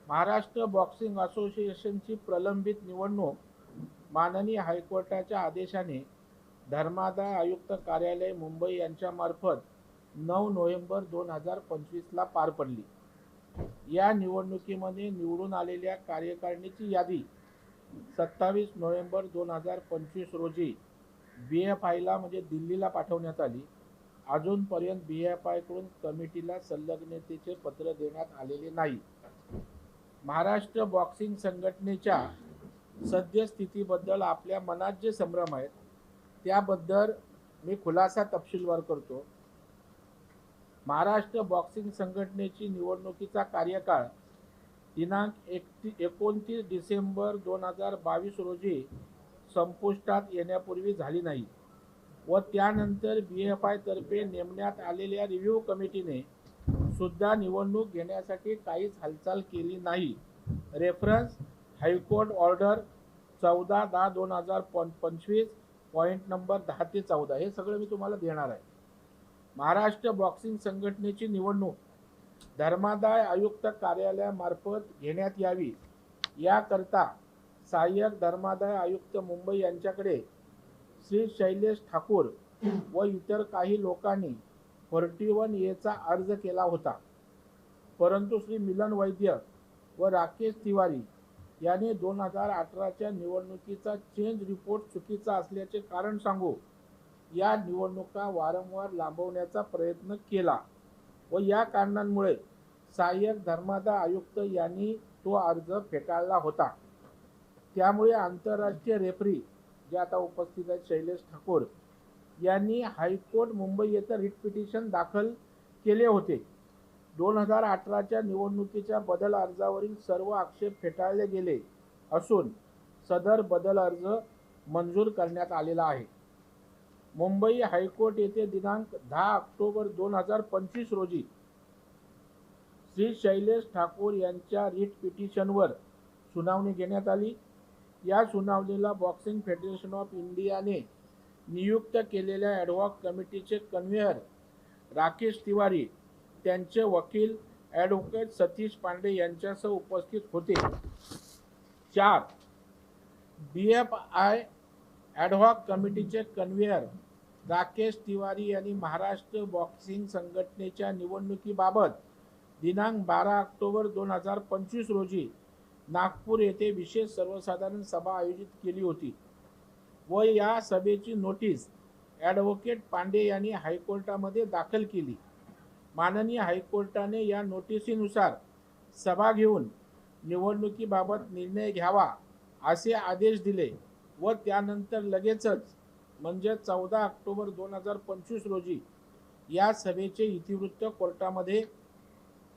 Maharashtra boxing असोसिएशनची प्रलंबित निवडणूक माननीय हायकोर्टाच्या आदेशाने धर्मादाय आयुक्त कार्यालय मुंबई यांच्यामार्फत 9 नोव्हेंबर 2025ला पार पडली. या निवडणुकीमध्ये निवडून आलेल्या कार्यकारिणीची यादी 27 नोव्हेंबर 2025 रोजी BFIला म्हणजे दिल्लीला पाठवण्यात आली. अजूनपर्यंत BFI कडून कमिटीला संलग्नतेचे पत्र देण्यात आलेले नाही. महाराष्ट्र बॉक्सिंग संघटनेच्या सद्यस्थितीबद्दल आपल्या मनात जे संभ्रम आहेत त्याबद्दल मी खुलासा तपशीलवार करतो. महाराष्ट्र बॉक्सिंग संघटनेची निवडणुकीचा कार्यकाळ दिनांक 29 डिसेंबर 2022 रोजी संपुष्टात येण्यापूर्वी झाली नाही व त्यानंतर BFI तर्फे नेमण्यात आलेल्या रिव्ह्यू कमिटीने सुद्धा निवडणूक घेण्यासाठी काहीच हालचाल केली नाही. Reference high court order 14/10/2025 point number 10 ते 14 हे सगळं मी तुम्हाला देणार आहे. महाराष्ट्र बॉक्सिंग संघटनेची निवडणूक धर्मादाय आयुक्त कार्यालयामार्फत घेण्यात यावी याकरता सहाय्यक धर्मादाय आयुक्त मुंबई यांच्याकडे श्री शैलेश ठाकूर व इतर काही लोकांनी 41A चा अर्ज केला होता, परंतु श्री मिलन वैद्य व राकेश तिवारी यांनी 2018च्या निवडणुकीचा चेंज रिपोर्ट चुकीचा असल्याचे कारण सांगू या निवडणुका वारंवार लांबवण्याचा प्रयत्न केला व या कारणांमुळे सहाय्यक धर्मादाय आयुक्त यांनी तो अर्ज फेटाळला होता. त्यामुळे आंतरराष्ट्रीय रेफरी जे आता उपस्थित आहेत शैलेश ठाकूर यांनी हायकोर्ट मुंबई येथे रिट पिटिशन दाखल केले होते. 2018च्या निवडणुकीच्या बदल अर्जावरील सर्व आक्षेप फेटाळले गेले असून सदर बदल अर्ज मंजूर करण्यात आलेला आहे. मुंबई हायकोर्ट येथे दिनांक 10 ऑक्टोबर 2025 रोजी श्री शैलेश ठाकूर यांच्या रिट पिटिशनवर सुनावणी घेण्यात आली. या सुनावणीला बॉक्सिंग फेडरेशन ऑफ इंडियाने नियुक्त केलेल्या ॲडव्हॉक कमिटीचे कन्व्हेयर राकेश तिवारी, त्यांचे वकील ॲडव्होकेट सतीश पांडे यांच्यासह उपस्थित होते. 4. BFI ॲडव्हॉक कमिटीचे कन्व्हेयर राकेश तिवारी यांनी महाराष्ट्र बॉक्सिंग संघटनेच्या निवडणुकीबाबत दिनांक 12 ऑक्टोबर 2025 रोजी नागपूर येथे विशेष सर्वसाधारण सभा आयोजित केली होती व या सभेची नोटीस ॲडव्होकेट पांडे यांनी हायकोर्टामध्ये दाखल केली. माननीय हायकोर्टाने या नोटिसीनुसार सभा घेऊन निवडणुकीबाबत निर्णय घ्यावा असे आदेश दिले व त्यानंतर लगेचच म्हणजे 14 ऑक्टोबर 2025 रोजी या सभेचे इतिवृत्त कोर्टामध्ये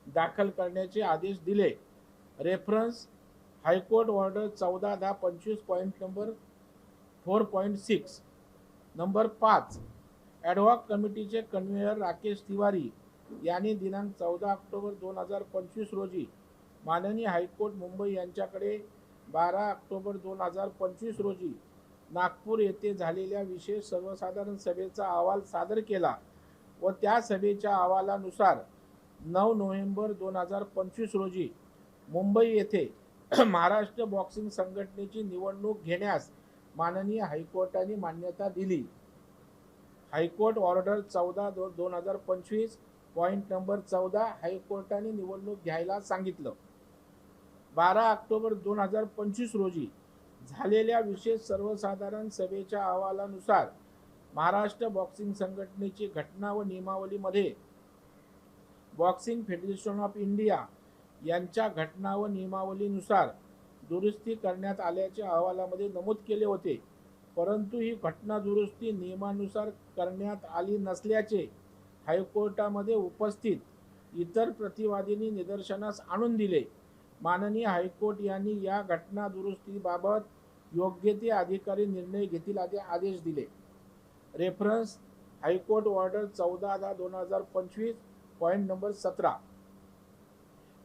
दाखल करण्याचे आदेश दिले. Reference high court order 14/10/25 point number 4.6. Number 5. ॲडव्हॉक कमिटीचे कन्व्हेयर राकेश तिवारी यांनी दिनांक 14 ऑक्टोबर 2025 रोजी माननीय हायकोर्ट मुंबई यांच्याकडे 12 ऑक्टोबर 2025 रोजी नागपूर येथे झालेल्या विशेष सर्वसाधारण सभेचा अहवाल सादर केला व त्या सभेच्या अहवालानुसार 9 नोव्हेंबर 2025 रोजी मुंबई येथे महाराष्ट्र बॉक्सिंग संघटनेची निवडणूक घेण्यास माननीय हायकोर्टाने मान्यता दिली. हायकोर्ट ऑर्डर 14/2025 पॉईंट नंबर 14 हायकोर्टाने निवडणूक घ्यायला सांगितलं. 12 ऑक्टोबर 2025 रोजी झालेल्या विशेष सर्वसाधारण सभेच्या अहवालानुसार महाराष्ट्र बॉक्सिंग संघटनेची घटना व नियमावलीमध्ये बॉक्सिंग फेडरेशन ऑफ इंडिया यांच्या घटना व नियमावलीनुसार दुरुस्ती करण्यात आल्याचे अहवालामध्ये नमूद केले होते, परंतु ही घटना दुरुस्ती नियमानुसार करण्यात आली नसल्याचे हायकोर्टामध्ये उपस्थित इतर प्रतिवादींनी निदर्शनास आणून दिले. माननीय हायकोर्ट यांनी या घटना दुरुस्तीबाबत योग्य ते अधिकारी निर्णय घेतील असे आदेश दिले. Reference high court order 14/10/2025 point number 17.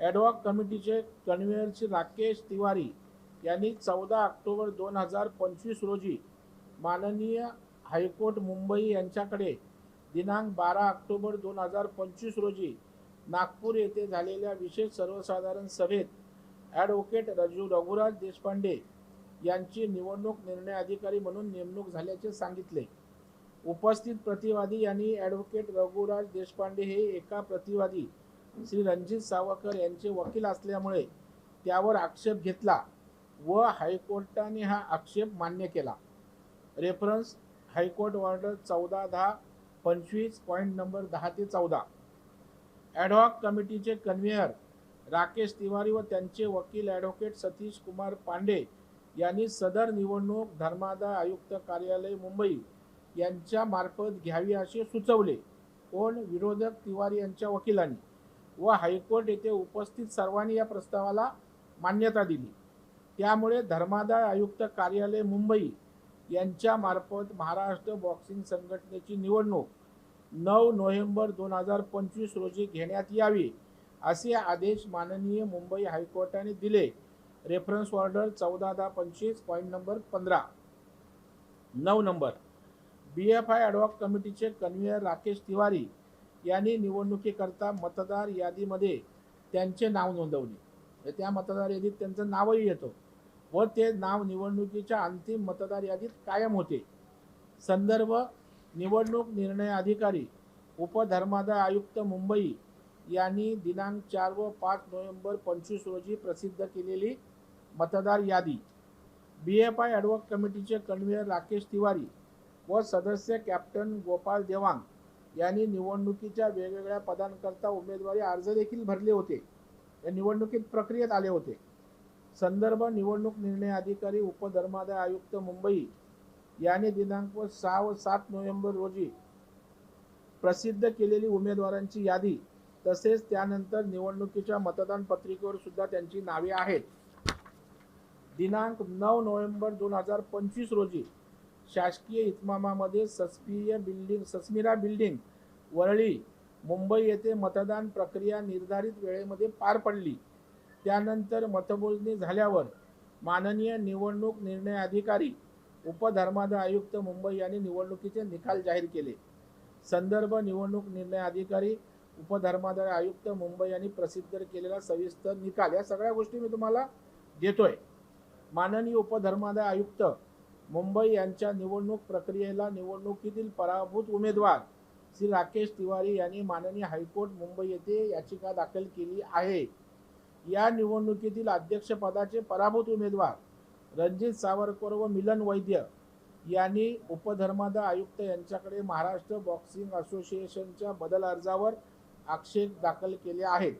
ॲडव्हॉक कमिटीचे कन्व्हेयर श्री राकेश तिवारी यांनी 14 ऑक्टोबर 2025 रोजी माननीय हायकोर्ट मुंबई यांच्याकडे दिनांक 12 ऑक्टोबर 2025 रोजी नागपूर येथे झालेल्या विशेष सर्वसाधारण सभेत ॲडव्होकेट रघुराज देशपांडे यांची निवडणूक निर्णय अधिकारी म्हणून नेमणूक झाल्याचे सांगितले. उपस्थित प्रतिवादी यांनी ॲडव्होकेट रघुराज देशपांडे हे एका प्रतिवादी श्री रणजित सावरकर यांचे वकील असल्यामुळे त्यावर आक्षेप घेतला व हायकोर्टाने हा आक्षेप मान्य केला. Reference high court order 14/10/25 point number 10 ते 14. ॲडहॉक कमिटीचे कन्व्हेयर राकेश तिवारी व त्यांचे वकील ॲडव्होकेट सतीश कुमार पांडे यांनी सदर निवडणूक धर्मादाय आयुक्त कार्यालय मुंबई यांच्या मार्फत घ्यावी असे सुचवले. कोण? विरोधक तिवारी यांच्या वकिलांनी व हायकोर्ट येथे उपस्थित सर्वांनी या प्रस्तावाला मान्यता दिली. त्यामुळे धर्मादाय आयुक्त कार्यालय मुंबई यांच्या मार्फत महाराष्ट्र बॉक्सिंग संघटनेची निवडणूक 9 नोव्हेंबर 2025 रोजी घेण्यात यावी असे आदेश माननीय मुंबई हायकोर्टाने दिले. Reference order 14/10/25 point number 15. 9 number. BFI ad hoc कमिटीचे कन्व्हेयर राकेश तिवारी यांनी निवडणुकीकरता मतदार यादीमध्ये त्यांचे नाव नोंदवले. त्या मतदार यादीत त्यांचं नावही येतं व ते नाव निवडणुकीच्या अंतिम मतदार यादीत कायम होते. संदर्भ निवडणूक निर्णय अधिकारी उपधर्मादाय आयुक्त मुंबई यांनी दिनांक 4 व 5 नोव्हेंबर 25 रोजी प्रसिद्ध केलेली मतदार यादी. BFI ॲडहॉक कमिटीचे कन्व्हेयर राकेश तिवारी व सदस्य कॅप्टन गोपाल देवांग यांनी निवडणुकीच्या वेगवेगळ्या पदांकरता उमेदवारी अर्ज देखील भरले होते. या निवडणुकीत प्रक्रियेत आले होते. संदर्भ निवडणूक निर्णय अधिकारी उपधर्मादाय आयुक्त मुंबई यांनी दिनांक 6 व 7 नोव्हेंबर रोजी प्रसिद्ध केलेली उमेदवारांची यादी तसेच त्यानंतर निवडणुकीच्या मतदान पत्रिकेवर सुद्धा त्यांची नावे आहेत. दिनांक 9 नोव्हेंबर 2025 रोजी शासकीय इतमामामध्ये सस्मिरा बिल्डिंग वरळी मुंबई येथे मतदान प्रक्रिया निर्धारित वेळेमध्ये पार पडली. त्यानंतर मतमोजणी झाल्यावर माननीय निवडणूक निर्णय अधिकारी उपधर्मादाय आयुक्त मुंबई यांनी निवडणुकीचे निकाल जाहीर केले. संदर्भ निवडणूक निर्णय अधिकारी उपधर्मादाय आयुक्त मुंबई यांनी प्रसिद्ध केलेला सविस्तर निकाल. या सगळ्या गोष्टी मी तुम्हाला देतोय. माननीय उपधर्मादाय आयुक्त मुंबई यांच्या निवडणूक प्रक्रियेला निवडणुकीतील पराभूत उमेदवार श्री राकेश तिवारी यांनी माननीय हायकोर्ट मुंबई येथे याचिका दाखल केली आहे. या निवडणुकीतील अध्यक्षपदाचे पराभूत उमेदवार रणजित सावरकर व मिलन वैद्य यांनी उपधर्मादाय आयुक्त यांच्याकडे महाराष्ट्र बॉक्सिंग असोसिएशनच्या बदल अर्जावर आक्षेप दाखल केले आहेत.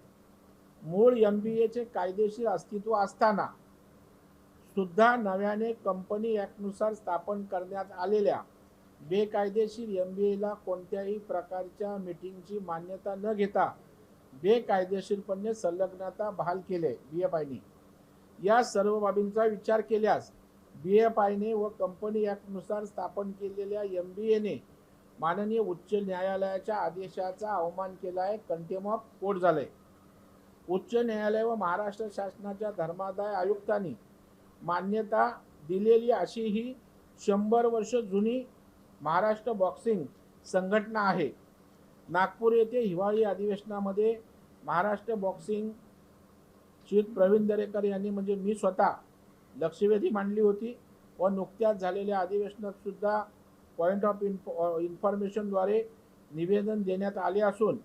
मूळ MBAचे कायदेशीर अस्तित्व असताना सुद्धा नव्याने कंपनी ॲक्टनुसार स्थापन करण्यात आलेल्या बेकायदेशीर MBAला कोणत्याही प्रकारच्या मीटिंगची मान्यता न घेता बेकायदेशीरपणे संलग्नता बहाल केले. BFIने या सर्व बाबींचा विचार केल्यास BFIने व कंपनी ॲक्टनुसार स्थापन केलेल्या MBAने माननीय उच्च न्यायालयाच्या आदेशाचा अवमान केला आहे. कंटेम्प्ट ऑफ कोर्ट झालंय. उच्च न्यायालय व महाराष्ट्र शासनाच्या धर्मादाय आयुक्तांनी मान्यता दिलेली अशी ही 100 वर्ष जुनी महाराष्ट्र बॉक्सिंग संघटना आहे. नागपूर येथे हिवाळी अधिवेशनामध्ये महाराष्ट्र बॉक्सिंग चीफ प्रवीण दरेकर यांनी म्हणजे मी स्वतः लक्षवेधी मांडली होती व नुकत्याच झालेल्या अधिवेशनात सुद्धा पॉईंट ऑफ इन्फॉर्मेशनद्वारे निवेदन देण्यात आले असून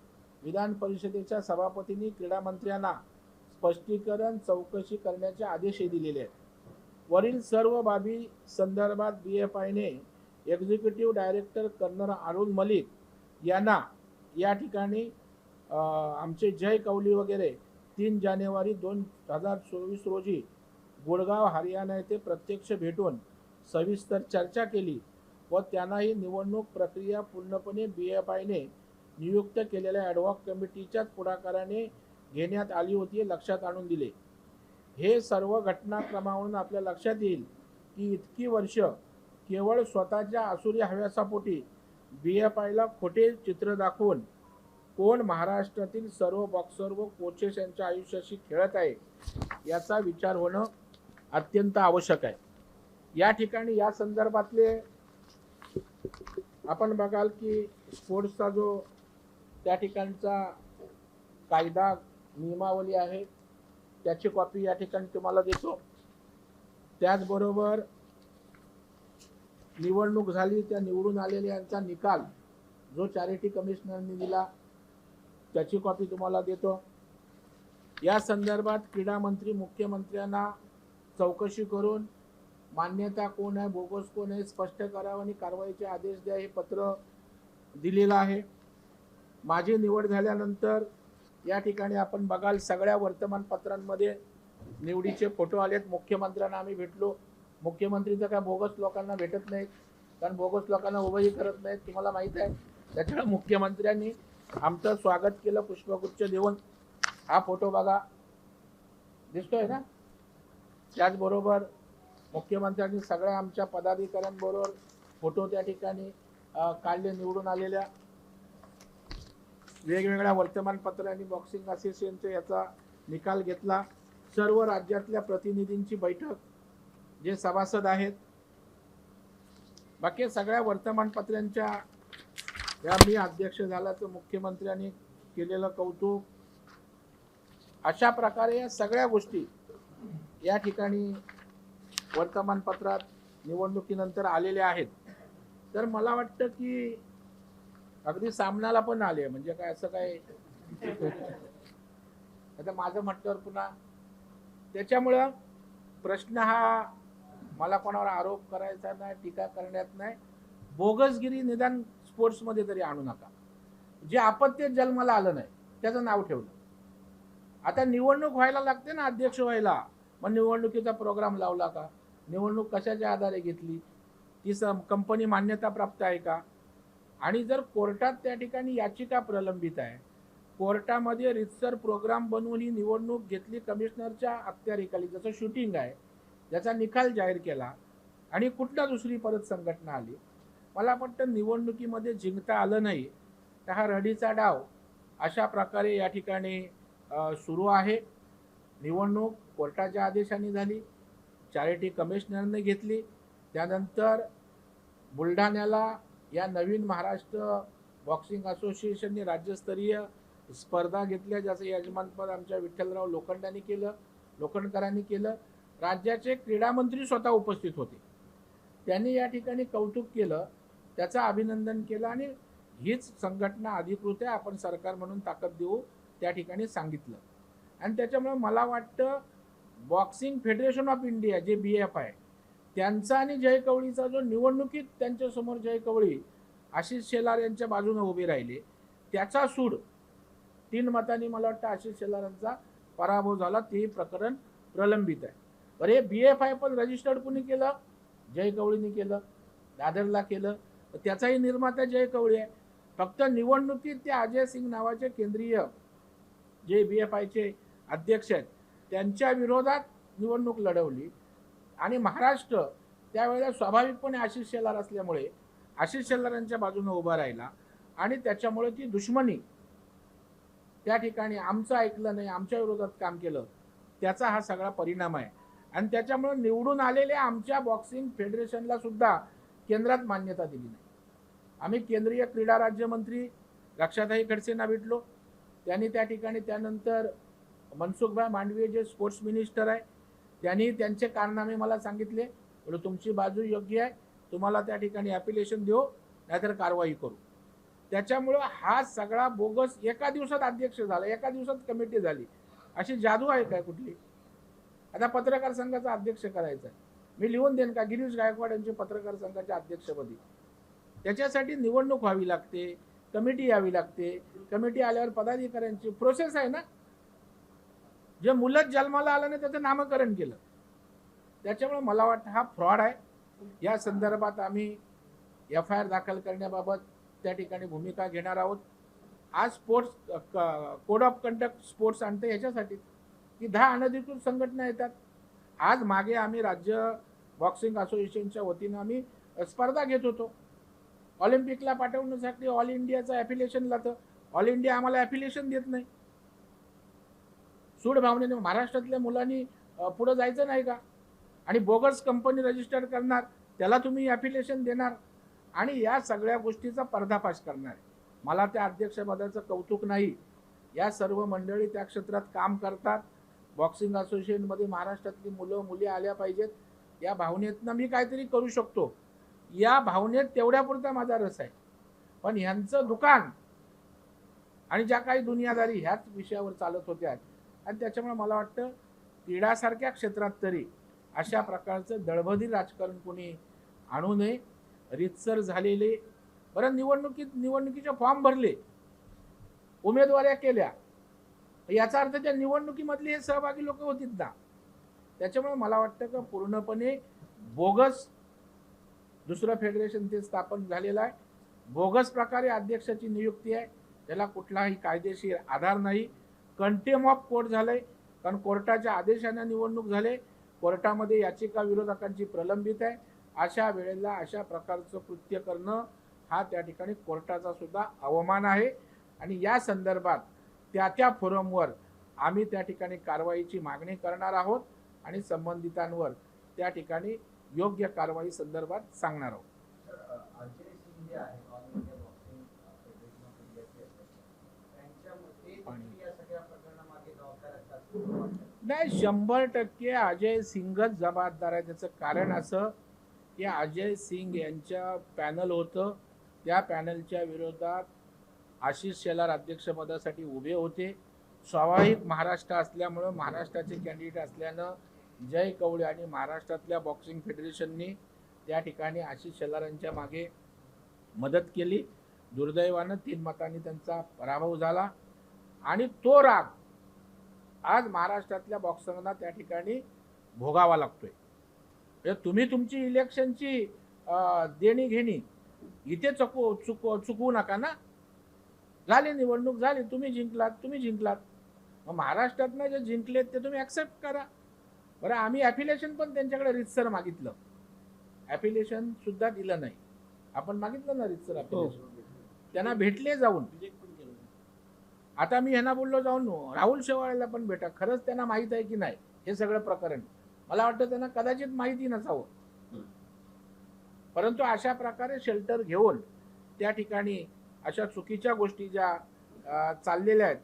विधान परिषदेच्या सभापतींनी क्रीडा मंत्र्यांना स्पष्टीकरण चौकशी करण्याचे आदेशही दिलेले आहेत. वरील सर्व बाबी संदर्भात BFIने executive director colonel Arun Malik यांना या ठिकाणी आमचे जय कौली वगैरे 3 जानेवारी 2024 रोजी गुडगाव हरियाणा येथे प्रत्यक्ष भेटून सविस्तर चर्चा केली व त्यांनाही निवडणूक प्रक्रिया पूर्णपणे BFIने नियुक्त केलेल्या ॲडहॉक कमिटीच्याच पुढाकाराने घेण्यात आली होती हे लक्षात आणून दिले. हे सर्व घटनाक्रमावरून आपल्या लक्षात येईल की इतकी वर्ष केवळ स्वतःच्या आसुरी हव्यासापोटी BFIला खोटे चित्र दाखवून कोण महाराष्ट्रातील सर्व बॉक्सर व कोचेस यांच्या आयुष्याशी खेळत आहे याचा विचार होणं अत्यंत आवश्यक आहे. या ठिकाणी या संदर्भातले आपण बघाल की स्पोर्ट्सचा जो त्या ठिकाणचा कायदा नियमावली आहे त्याची कॉपी या ठिकाणी तुम्हाला देतो. त्याचबरोबर निवडणूक झाली, त्या निवडून आलेल्यांचा निकाल जो चॅरिटी कमिशनरने दिला त्याची कॉपी तुम्हाला देतो. या संदर्भात क्रीडा मंत्री मुख्यमंत्र्यांना चौकशी करून मान्यता कोण आहे, बोगस कोण आहे स्पष्ट करावं आणि कारवाईचे आदेश द्या, हे पत्र दिलेलं आहे. माझी निवड झाल्यानंतर या ठिकाणी आपण बघाल सगळ्या वर्तमानपत्रांमध्ये निवडीचे फोटो आलेत. मुख्यमंत्र्यांना आम्ही भेटलो. मुख्यमंत्री तर काय बोगस लोकांना भेटत नाहीत, कारण बोगस लोकांना उभंही करत नाहीत, तुम्हाला माहीत आहे. त्याच्यामुळे मुख्यमंत्र्यांनी आमचं स्वागत केलं पुष्पगुच्छ देऊन. हा फोटो बघा, दिसतोय ना. त्याचबरोबर मुख्यमंत्र्यांनी सगळ्या आमच्या पदाधिकाऱ्यांबरोबर फोटो त्या ठिकाणी काढले. निवडून आलेल्या वेगवेगळ्या वर्तमानपत्रांनी बॉक्सिंग असोसिएशनचा याचा निकाल घेतला. सर्व राज्यातल्या प्रतिनिधींची बैठक, जे सभासद आहेत, बाकी सगळ्या वर्तमानपत्रांच्या या मी अध्यक्ष झाल्याचं मुख्यमंत्र्यांनी केलेलं कौतुक. अशा प्रकारे या सगळ्या गोष्टी या ठिकाणी वर्तमानपत्रात निवडणुकीनंतर आलेल्या आहेत. तर मला वाटतं की अगदी सामनाला पण आले, म्हणजे काय असं काय आता माझं म्हटल्यावर पुन्हा. त्याच्यामुळं प्रश्न हा मला कोणावर आरोप करायचा नाही, टीका करण्यात नाही. बोगसगिरी निदान स्पोर्ट्समध्ये तरी आणू नका. जे अपत्य जन्माला आलं नाही त्याचं नाव ठेवलं. आता निवडणूक व्हायला लागते ना, अध्यक्ष व्हायला, मग निवडणुकीचा प्रोग्राम लावला का? निवडणूक कशाच्या आधारे घेतली? ती कंपनी मान्यता प्राप्त आहे का? आणि जर कोर्टात त्या ठिकाणी याचिका प्रलंबित आहे, कोर्टामध्ये रितसर प्रोग्राम बनवून ही निवडणूक घेतली कमिशनरच्या अखत्यारीखाली, जसं शूटिंग आहे, त्याचा निकाल जाहीर केला आणि कुठला दुसरी परत संघटना आली. मला वाटतं निवडणुकीमध्ये जिंकता आलं नाही, तर हा रडीचा डाव अशा प्रकारे या ठिकाणी सुरू आहे. निवडणूक कोर्टाच्या आदेशाने झाली, चॅरिटी कमिशनरने घेतली. त्यानंतर बुलढाण्याला या नवीन महाराष्ट्र बॉक्सिंग असोसिएशनने राज्यस्तरीय स्पर्धा घेतल्या, ज्याचं यजमानपद आमच्या विठ्ठलराव लोखंडकरांनी केलं. राज्याचे क्रीडा मंत्री स्वतः उपस्थित होते. त्यांनी या ठिकाणी कौतुक केलं, त्याचं अभिनंदन केलं आणि हीच संघटना अधिकृत आहे, आपण सरकार म्हणून ताकद देऊ त्या ठिकाणी सांगितलं. आणि त्याच्यामुळे मला वाटतं बॉक्सिंग फेडरेशन ऑफ इंडिया जे BF आहे त्यांचा आणि जय कवळीचा जो निवडणुकीत त्यांच्यासमोर जय कवळी आशिष शेलार यांच्या बाजूने उभे राहिले, त्याचा सूड 3 मतांनी मला वाटतं आशिष शेलारांचा पराभव झाला. ते प्रकरण प्रलंबित आहे. बरे BF आहे, पण रजिस्टर्ड कुणी केलं? जय कवळीने केलं, दादरला केलं. त्याचाही निर्माता जय कवळी आहे. फक्त निवडणुकीत ते अजय सिंग नावाचे केंद्रीय जे BFIचे अध्यक्ष आहेत त्यांच्या विरोधात निवडणूक लढवली आणि महाराष्ट्र त्यावेळेला स्वाभाविकपणे आशिष शेलार असल्यामुळे आशिष शेलारांच्या बाजूने उभा राहिला आणि त्याच्यामुळे ती दुश्मनी त्या ठिकाणी आमचं ऐकलं नाही, आमच्या विरोधात काम केलं, त्याचा हा सगळा परिणाम आहे. आणि त्याच्यामुळे निवडून आलेल्या आमच्या बॉक्सिंग फेडरेशनला सुद्धा केंद्रात मान्यता दिली नाही. आम्ही केंद्रीय क्रीडा राज्यमंत्री रक्षाताई खडसेंना भेटलो. त्यांनी त्या ठिकाणी त्यानंतर मनसुखभाई मांडवीय जे स्पोर्ट्स मिनिस्टर आहे त्यांनी त्यांचे कारनामे मला सांगितले. बोललो तुमची बाजू योग्य आहे, तुम्हाला त्या ठिकाणी ॲपिलेशन देऊ, नाहीतर कारवाई करू. त्याच्यामुळं हा सगळा बोगस एका दिवसात अध्यक्ष झाला, एका दिवसात कमिटी झाली. अशी जादू आहे काय कुठली? आता पत्रकार संघाचा अध्यक्ष करायचा आहे, मी लिहून देईन का गिरीश गायकवाड यांचे पत्रकार संघाच्या अध्यक्षपदी? त्याच्यासाठी निवडणूक व्हावी लागते, कमिटी यावी लागते. कमिटी आल्यावर पदाधिकाऱ्यांची प्रोसेस आहे ना. जे मुलत जन्माला आलं नाही त्याचं नामकरण केलं. त्याच्यामुळे मला वाटतं हा फ्रॉड आहे. या संदर्भात आम्ही FIR दाखल करण्याबाबत त्या ठिकाणी भूमिका घेणार आहोत. आज sports code of conduct sports आणते ह्याच्यासाठी की 10 अनधिकृत संघटना येतात. आज मागे आम्ही राज्य बॉक्सिंग असोसिएशनच्या वतीनं आम्ही स्पर्धा घेत होतो. ऑलिम्पिकला पाठवण्यासाठी ऑल इंडियाचं ॲफिलिएशन लागतं. ऑल इंडिया आम्हाला ॲफिलिएशन देत नाही. सूड भावनेने महाराष्ट्रातल्या मुलांनी पुढे जायचं नाही का? आणि बोगस कंपनी रजिस्टर करणार, त्याला तुम्ही ॲफिलिएशन देणार आणि या सगळ्या गोष्टीचा पर्दाफाश करणार. मला त्या अध्यक्षपदाचं कौतुक नाही. या सर्व मंडळी त्या क्षेत्रात काम करतात. बॉक्सिंग असोसिएशनमध्ये महाराष्ट्रातली मुलं मुली आल्या पाहिजेत, या भावनेतनं मी काहीतरी करू शकतो, या भावनेत तेवढ्यापुरता माझा रस आहे. पण ह्यांचं दुकान आणि ज्या काही दुनियादारी ह्याच विषयावर चालत होत्या, आणि त्याच्यामुळे मला वाटतं क्रीडासारख्या क्षेत्रात तरी अशा प्रकारचं दळभद्री राजकारण कोणी आणू नये. रीतसर झालेले, बरं निवडणुकीचे फॉर्म भरले, उमेदवाऱ्या केल्या, याचा अर्थ त्या निवडणुकीमधले हे सहभागी लोक होतीत ना. त्याच्यामुळे मला वाटतं की पूर्णपणे बोगस दुसरं फेडरेशन ते स्थापन झालेलं आहे. बोगस प्रकारे अध्यक्षाची नियुक्ती आहे, त्याला कुठलाही कायदेशीर आधार नाही. कंटेम ऑफ कोर्ट झालंय, कारण कोर्टाच्या आदेशाने निवडणूक झाले, कोर्टामध्ये याचिका विरोधकांची प्रलंबित आहे. अशा वेळेला अशा प्रकारचं कृत्य करणं हा त्या ठिकाणी कोर्टाचा सुद्धा अवमान आहे. आणि या संदर्भात त्या फोरमवर आम्ही त्या ठिकाणी कारवाईची मागणी करणार आहोत आणि संबंधितांवर त्या ठिकाणी योग्य कारवाई संदर्भात सांगणार आहोत. नाही, 100% अजय सिंगच जबाबदार आहे. त्याचं कारण असं की अजय सिंग यांच्या पॅनल होतं, त्या पॅनलच्या विरोधात आशिष शेलार अध्यक्षपदासाठी उभे होते. स्वाभाविक महाराष्ट्र असल्यामुळं, महाराष्ट्राचे कॅन्डिडेट असल्यानं जय कवळे आणि महाराष्ट्रातल्या बॉक्सिंग फेडरेशनने त्या ठिकाणी आशिष शेलारांच्या मागे मदत केली. दुर्दैवानं 3 मतांनी त्यांचा पराभव झाला आणि तो राग आज महाराष्ट्रातल्या बॉक्सरना त्या ठिकाणी भोगावा लागतोय. तुम्ही तुमची इलेक्शनची देणी घेणी इथे चुकवू नका ना. झाली निवडणूक, झाली, तुम्ही जिंकलात. मग महाराष्ट्रातनं जे जिंकलेत ते तुम्ही ॲक्सेप्ट करा. बरं, आम्ही ॲफिलिएशन पण त्यांच्याकडे रितसर मागितलं, ॲफिलिएशन सुद्धा दिलं नाही. आपण मागितलं ना रितसर ॲफिलिएशन, त्यांना भेटले जाऊन. आता मी ह्यांना बोललो जाऊन राहुल शेवाळेला पण भेटा, खरंच त्यांना माहीत आहे की नाही हे सगळं प्रकरण. मला वाटतं त्यांना कदाचित माहिती नसावं, परंतु अशा प्रकारे शेल्टर घेऊन त्या ठिकाणी अशा चुकीच्या गोष्टी ज्या चाललेल्या आहेत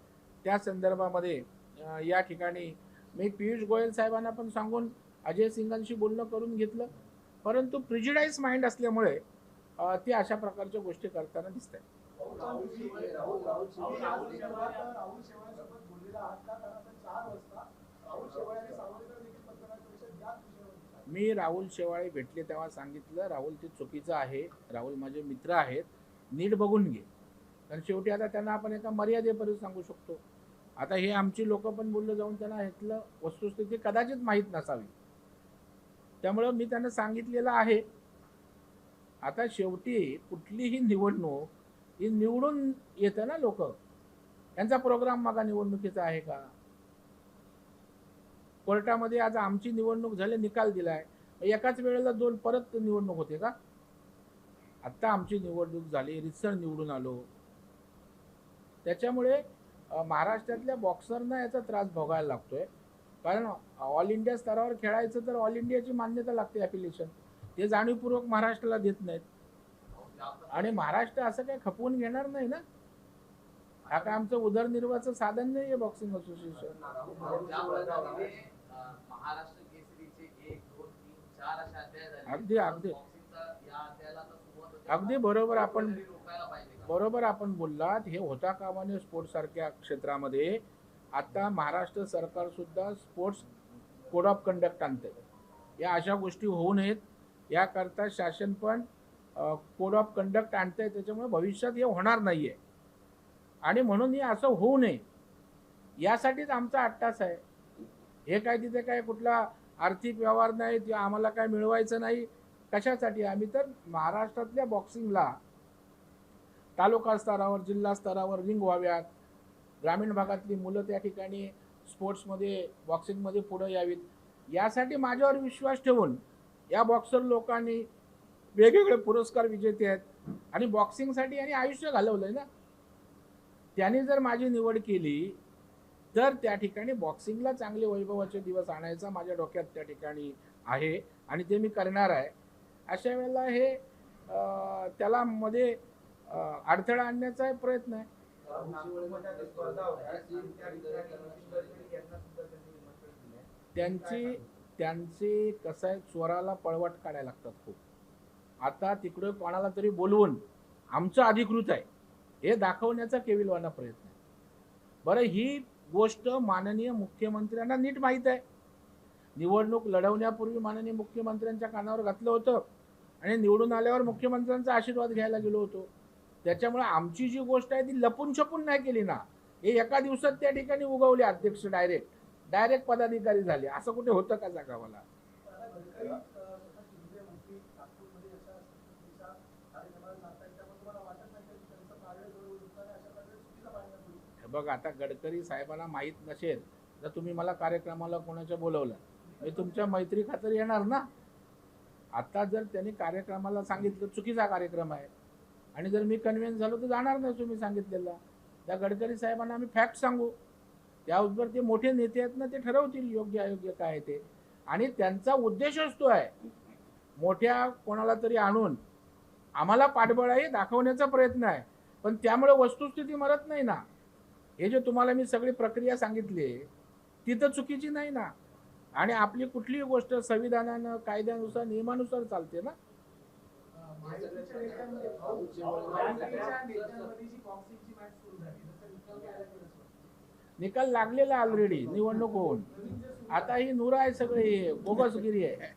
त्या संदर्भामध्ये या ठिकाणी मी पियुष गोयल साहेबांना पण सांगून अजय सिंगांशी बोलणं करून घेतलं, परंतु प्रिज्युडाइज माइंड असल्यामुळे ते अशा प्रकारच्या गोष्टी करताना दिसत आहेत. मी राहुल शेवाळे भेटले तेव्हा सांगितलं, राहुल ते चुकीचं आहे, राहुल माझे मित्र आहेत, नीट बघून घे. कारण शेवटी आता त्यांना आपण एका मर्यादेपर्यंत सांगू शकतो. आता हे आमची लोक पण बोललं जाऊन त्यांना ह्यातलं वस्तुस्थिती कदाचित माहीत नसावी, त्यामुळं मी त्यांना सांगितलेलं आहे. आता शेवटी कुठलीही निवडणूक ही निवडून येतं ना, लोक यांचा प्रोग्राम मागा निवडणुकीचा आहे का? कोर्टामध्ये आज आमची निवडणूक झाली, निकाल दिलाय, एकाच वेळेला 2 परत निवडणूक होते का? आता आमची निवडणूक झाली, रितसर निवडून आलो. त्याच्यामुळे महाराष्ट्रातल्या बॉक्सरना याचा त्रास भोगायला लागतोय. कारण ऑल इंडिया स्तरावर खेळायचं तर ऑल इंडियाची मान्यता लागते ॲफिलिएशन, ते जाणीवपूर्वक महाराष्ट्राला देत नाहीत. आणि महाराष्ट्र असं काही खपवून घेणार नाही ना. हा काय आमचं उदरनिर्वाहाचं साधन नाही आहे बॉक्सिंग असोसिएशन. अगदी अगदी अगदी बरोबर आपण बोललात. हे होता कामा नये स्पोर्ट्स सारख्या क्षेत्रामध्ये. आता महाराष्ट्र सरकार सुद्धा स्पोर्ट्स कोड ऑफ कंडक्ट आणते. या अशा गोष्टी होऊ नयेत याकरता शासन पण कोड ऑफ कंडक्ट आणते. त्याच्यामुळे भविष्यात हे होणार नाहीये आणि म्हणून हे असं होऊ नये यासाठीच आमचा अट्टास आहे. हे काय तिथे काय कुठला आर्थिक व्यवहार नाही, ते आम्हाला काय मिळवायचं नाही. कशासाठी? आम्ही तर महाराष्ट्रातल्या बॉक्सिंगला तालुका स्तरावर, जिल्हा स्तरावर रिंग व्हाव्यात, ग्रामीण भागातली मुलं त्या ठिकाणी स्पोर्ट्समध्ये बॉक्सिंगमध्ये पुढे यावीत, यासाठी माझ्यावर विश्वास ठेवून या बॉक्सर लोकांनी वेगवेगळे पुरस्कार विजेते आहेत आणि बॉक्सिंगसाठी आणि आयुष्य घालवलंय ना. त्यांनी जर माझी निवड केली तर त्या ठिकाणी बॉक्सिंगला चांगले वैभवाचे दिवस आणायचा माझ्या डोक्यात त्या ठिकाणी आहे आणि ते मी करणार आहे. अशा वेळेला हे त्याला मध्ये अडथळा आणण्याचा प्रयत्न आहे. त्यांचे कसं आहे, चोराला पळवाट काढायला लागतात खूप. आता तिकडे कोणाला तरी बोलवून आमचं अधिकृत आहे हे दाखवण्याचा केविलवाना प्रयत्न आहे. बरं, ही गोष्ट माननीय मुख्यमंत्र्यांना नीट माहीत आहे. निवडणूक लढवण्यापूर्वी माननीय मुख्यमंत्र्यांच्या कानावर घातलं होतं आणि निवडून आल्यावर मुख्यमंत्र्यांचा आशीर्वाद घ्यायला गेलो होतो. त्याच्यामुळे आमची जी गोष्ट आहे ती लपून छपून नाही केली ना. हे एका दिवसात त्या ठिकाणी उगवले अध्यक्ष, डायरेक्ट पदाधिकारी झाले. असं कुठे होतं का जगावाला? बघ, आता गडकरी साहेबांना माहीत नसेल तर तुम्ही मला कार्यक्रमाला कोणाच्या बोलवलं, मी तुमच्या मैत्री खातर येणार ना. आता जर त्यांनी कार्यक्रमाला सांगितलं चुकीचा कार्यक्रम आहे आणि जर मी कन्व्हिन्स झालो तर जाणार नाही तुम्ही सांगितलेला. त्या गडकरी साहेबांना आम्ही फॅक्ट सांगू, त्याबरोबर ते मोठे नेते आहेत ना, ते ठरवतील योग्य अयोग्य काय आहे ते. आणि त्यांचा उद्देशच तो आहे, मोठ्या कोणाला तरी आणून आम्हाला पाठबळ आहे दाखवण्याचा प्रयत्न आहे. पण त्यामुळे वस्तुस्थिती मरत नाही ना. हे जे तुम्हाला मी सगळी प्रक्रिया सांगितली ती तर चुकीची नाही ना. आणि आपली कुठलीही गोष्ट संविधानानं, कायद्यानुसार, नियमानुसार चालते ना. निकाल लागलेला ऑलरेडी निवडणूक होऊन. आता ही नुरा आहे, सगळे बोगसगिरी आहे,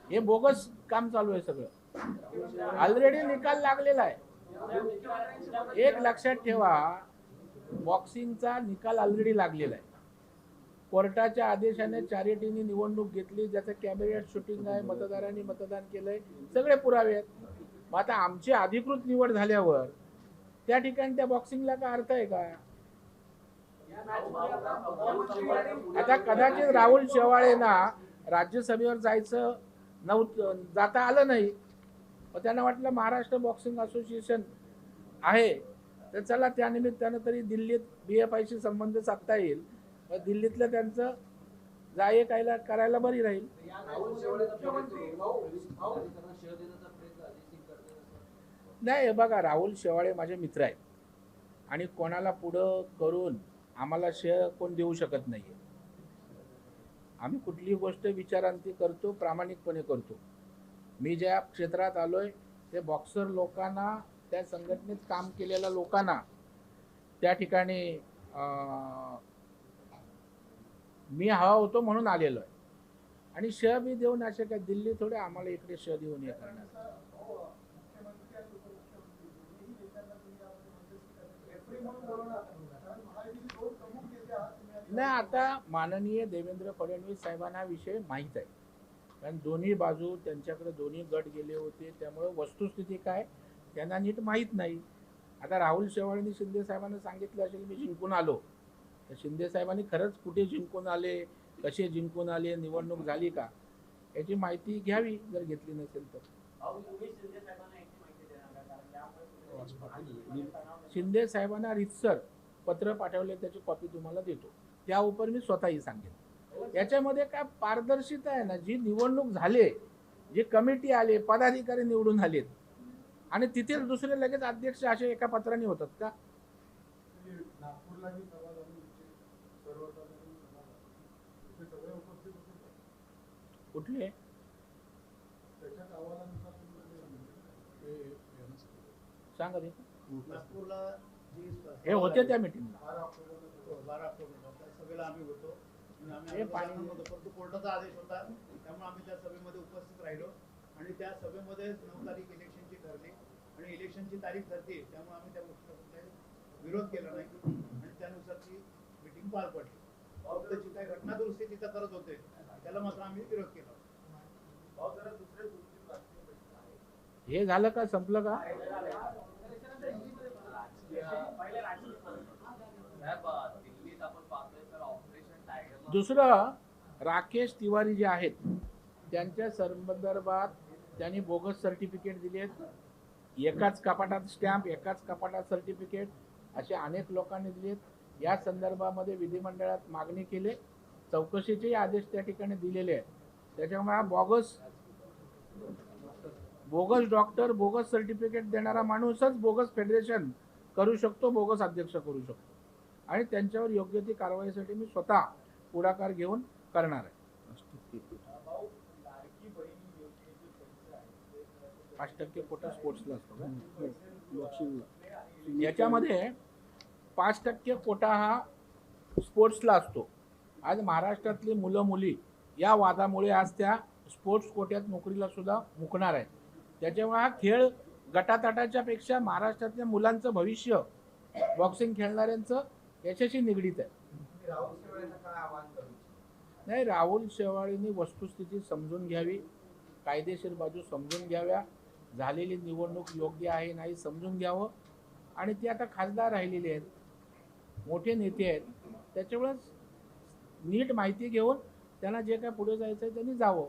हे बोगस काम चालू आहे सगळं. ऑलरेडी निकाल लागलेला आहे. एक लक्षात ठेवा, बॉक्सिंगचा निकाल ऑलरेडी लागलेला आहे. कोर्टाच्या आदेशाने चॅरिटीने निवडणूक घेतली, ज्याचं कॅबिनेट शूटिंग आहे, मतदारांनी मतदान केलंय, सगळे पुरावे आहेत. मग आता आमची अधिकृत निवड झाल्यावर त्या ठिकाणी त्या बॉक्सिंगला काय अर्थ आहे का? आता कदाचित राहुल शेवाळेंना राज्यसभेवर जायचं नव्हतं, जाता आलं नाही. मग त्यांना वाटलं महाराष्ट्र बॉक्सिंग असोसिएशन आहे तर चला त्या निमित्तानं तरी दिल्लीत BFI संबंध साधता येईल. दिल्लीतलं त्यांचं जाय करायला बरी राहील. नाही, बघा, राहुल शेवाळे माझे मित्र आहेत आणि कोणाला पुढं करून आम्हाला श्रेय कोण देऊ शकत नाही. आम्ही कुठलीही गोष्ट विचारांती करतो, प्रामाणिकपणे करतो. मी ज्या क्षेत्रात आलोय ते बॉक्सर लोकांना, त्या संघटनेत काम केलेल्या लोकांना त्या ठिकाणी मी हवा होतो म्हणून आलेलो आहे. आणि श्रेय मी देऊन असे काय दिल्ली थोडे आम्हाला इकडे श्रेय देऊन हे करणार. नाही, आता माननीय देवेंद्र फडणवीस साहेबांना विषय माहीत आहे, कारण दोन्ही बाजू त्यांच्याकडे दोन्ही गट गेले होते. त्यामुळे वस्तुस्थिती काय त्यांना नीट माहीत नाही. आता राहुल शेवाळेंनी शिंदे साहेबांना सांगितलं असेल मी जिंकून आलो, तर शिंदे साहेबांनी खरंच कुठे जिंकून आले, कसे जिंकून आले, निवडणूक झाली का, याची माहिती घ्यावी जर घेतली नसेल तर. शिंदे साहेबांना रितसर पत्र पाठवले, त्याची कॉपी तुम्हाला देतो. त्या उपर मी स्वतःही सांगेन. याच्यामध्ये काय पारदर्शिता आहे ना. जी निवडणूक झाले, जे कमिटी आले, पदाधिकारी निवडून आलेत आणि तिथे दुसरे लगेच अध्यक्ष असे एका पत्राने होतात का? कुठले सांगा रे. हे होते त्या मीटिंगला. 12 ऑक्टोबरला सभेला आम्ही होतो. कोर्टाचा आदेश होता, त्यामुळे आम्ही त्या सभेमध्ये उपस्थित राहिलो आणि त्या सभेमध्ये 9 तारीख इलेक्शनची ठरली आणि इलेक्शनची तारीख ठरते, त्यामुळे आम्ही त्या गोष्टीला विरोध केला नाही आणि त्यानुसार ती मीटिंग पार पडली. फक्त जी काही घटना दुरुस्ती तिथं करत होते त्याला मात्र आम्ही विरोध केला. हे झालं का, संपलं का? दुसरं, राकेश तिवारी जे आहेत त्यांच्या संदर्भात त्यांनी बोगस सर्टिफिकेट दिलेत. एकाच कपाटात स्टॅम्प, एकाच कपाटात सर्टिफिकेट असे अनेक लोकांनी दिलेत. या संदर्भामध्ये विधिमंडळात मागणी केली, चौकशीचे आदेश त्या ठिकाणी दिलेले आहेत. त्याच्यामुळे बोगस डॉक्टर, बोगस सर्टिफिकेट देणारा माणूसच बोगस फेडरेशन करू शकतो, बोगस अध्यक्ष करू शकतो. आणि त्यांच्यावर योग्य ती कारवाईसाठी मी स्वतः पुढाकार घेऊन करणार आहे. भाऊ, लाडकी बहिणी योजनेचे पैसे आहेत ते 5% कोटा स्पोर्ट्सला असतो का? आणि याच्यामध्ये 5% कोटा हा स्पोर्ट्सला असतो. आज महाराष्ट्रातली मुलं मुली या वादामुळे आज त्या स्पोर्ट्स कोट्यात नोकरीला सुद्धा मुकणार आहेत. त्याच्यामुळे हा खेळ गटातटाच्या पेक्षा महाराष्ट्रातल्या मुलांचं भविष्य बॉक्सिंग खेळणाऱ्यांचं याच्याशी निगडीत आहे. तुम्ही राहुल शेवाळेंना काय आवाहन करू इच्छिता? नाही, राहुल शेवाळेंनी वस्तुस्थिती समजून घ्यावी, कायदेशीर बाजू समजून घ्याव्या, झालेली निवडणूक योग्य आहे नाही समजून घ्यावं. आणि ते आता खासदार राहिलेले आहेत, मोठे नेते आहेत, त्याच्यामुळेच नीट माहिती घेऊन त्यांना जे काय पुढे जायचं आहे त्यांनी जावं.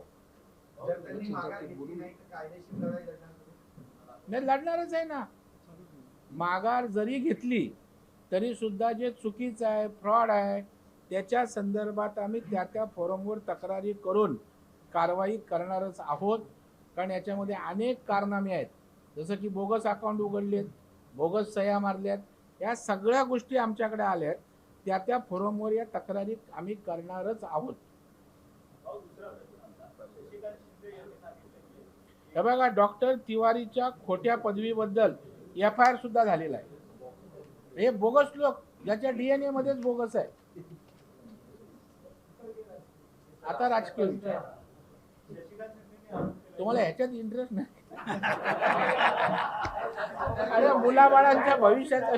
जर त्यांनी माघार घेतली नाही तर कायदेशीर लढाई लढणार तुम्ही? नाही, लढणारच आहे ना. माघार जरी घेतली तरी सुद्धा जे चुकीचं आहे, फ्रॉड आहे, त्याच्या संदर्भात आम्ही त्या फोरमवर तक्रारी करून कारवाई करणारच आहोत. कारण याच्यामध्ये अनेक कारनामे आहेत, जसं की बोगस अकाउंट उघडलेत, बोगस सह्या मारल्यात, या सगळ्या गोष्टी आमच्याकडे आल्या आहेत. त्या फोरमवर या तक्रारी आम्ही करणारच आहोत. भाऊ, दुसरा प्रश्न आमचा. शशिकांत शिंदे यांनी सांगितलं की हे बघा, डॉक्टर तिवारीच्या खोट्या पदवीबद्दल FIR सुद्धा झालेला आहे. हे बोगस लोक, ज्याच्या DNA मध्येच बोगस आहे. आता राजकीय विचार. शशिकांत शिंदेंनी आरोप केला तुम्हाला ह्याच्यात इंटरेस्ट नाही? अरे मुलाबाळांच्या भविष्याचा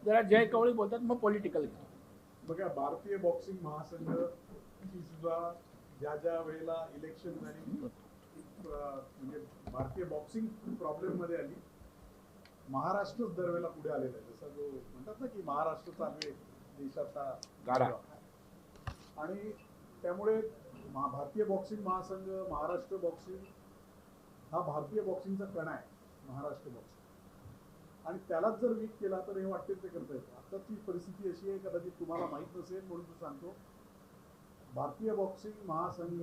जरा जय कवळी बोलतात, मग पॉलिटिकल. बघा, भारतीय बॉक्सिंग महासंघ ची सुद्धा ज्या वेळेला इलेक्शन झाली, म्हणजे भारतीय बॉक्सिंग प्रॉब्लेम मध्ये आली, महाराष्ट्रच दरवेळेला पुढे आलेला आहे. जसा जो म्हणतात ना की महाराष्ट्र चालवे देशाचा गाडा. आणि त्यामुळे भारतीय बॉक्सिंग महासंघ, महाराष्ट्र बॉक्सिंग हा भारतीय बॉक्सिंगचा कणा आहे, महाराष्ट्र बॉक्सिंग. आणि त्यालाच जर वीक केला तर हे वाटते ते करता येतं. आताची परिस्थिती अशी आहे, कदाचित तुम्हाला माहीत नसेल म्हणून तो सांगतो, भारतीय बॉक्सिंग महासंघ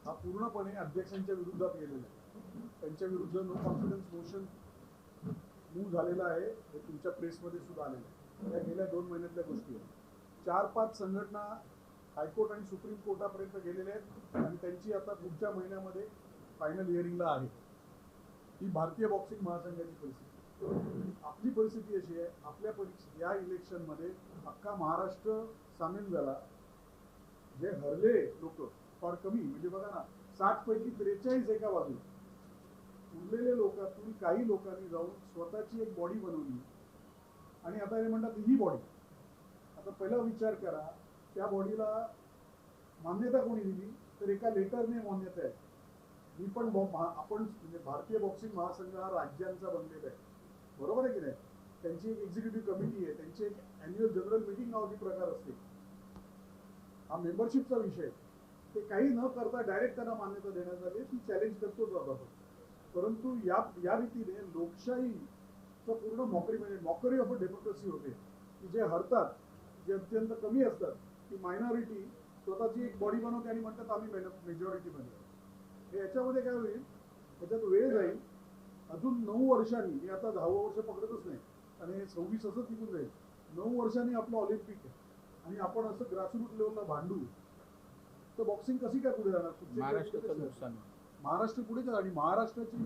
हा पूर्णपणे अध्यक्षांच्या विरोधात गेलेला आहे. त्यांच्या विरुद्ध नो कॉन्फिडन्स मोशन मूव्ह झालेला आहे. हे तुमच्या प्रेसमध्ये सुद्धा आलेलं आहे. या गेल्या 2 महिन्यातल्या गोष्टी आहेत. 4-5 संघटना हायकोर्ट आणि सुप्रीम कोर्टापर्यंत गेलेल्या आहेत आणि त्यांची आता पुढच्या महिन्यामध्ये फायनल हिअरिंगला आहे. ही भारतीय बॉक्सिंग महासंघाची परिस्थिती. आपली परिस्थिती अशी आहे, आपल्या या इलेक्शनमध्ये अख्खा महाराष्ट्र सामील झाला. जे हरले लोक फार कमी, म्हणजे बघा ना, 60 पैकी 43 एका बाजूला, उरलेले लोकांतून काही लोकांनी जाऊन स्वतःची एक बॉडी बनवली आणि आता हे म्हणतात ही बॉडी. आता पहिला विचार करा, त्या बॉडीला मान्यता कोणी दिली? तर एका लेटरने मान्यता आहे. मी पण आपण म्हणजे भारतीय बॉक्सिंग महासंघ हा राज्यांचा बनलेला आहे, बरोबर आहे की नाही? त्यांची एक एक्झिक्युटिव्ह कमिटी आहे, त्यांची एक अॅन्युअल जनरल मीटिंग नावाची प्रकार असते. हा मेंबरशिपचा विषय आहे. ते काही न करता डायरेक्ट त्यांना मान्यता देण्यात आली, ती चॅलेंज करतोच जातो. परंतु या रीतीने लोकशाहीचं पूर्ण मॉकरी, म्हणजे मॉकरी ऑफ अ डेमोक्रेसी होते, की जे हरतात, जे अत्यंत कमी असतात, ती मायनॉरिटी स्वतःची एक बॉडी बनवते आणि म्हणतात आम्ही मेजॉरिटी मध्ये. याच्यामध्ये काय होईल, त्याच्यात वेळ जाईल. अजून 9 वर्षांनी, मी आता 10वं वर्ष पकडतच नाही आणि हे 26 असंच निघून जाईल. 9 वर्षांनी आपलं ऑलिम्पिक आहे आणि आपण असं ग्रासरूट लेवलला भांडू, तर बॉक्सिंग कशी काय पुढे जाणार? महाराष्ट्राचं नुकसान. महाराष्ट्र पुढे जाणार. आणि महाराष्ट्राची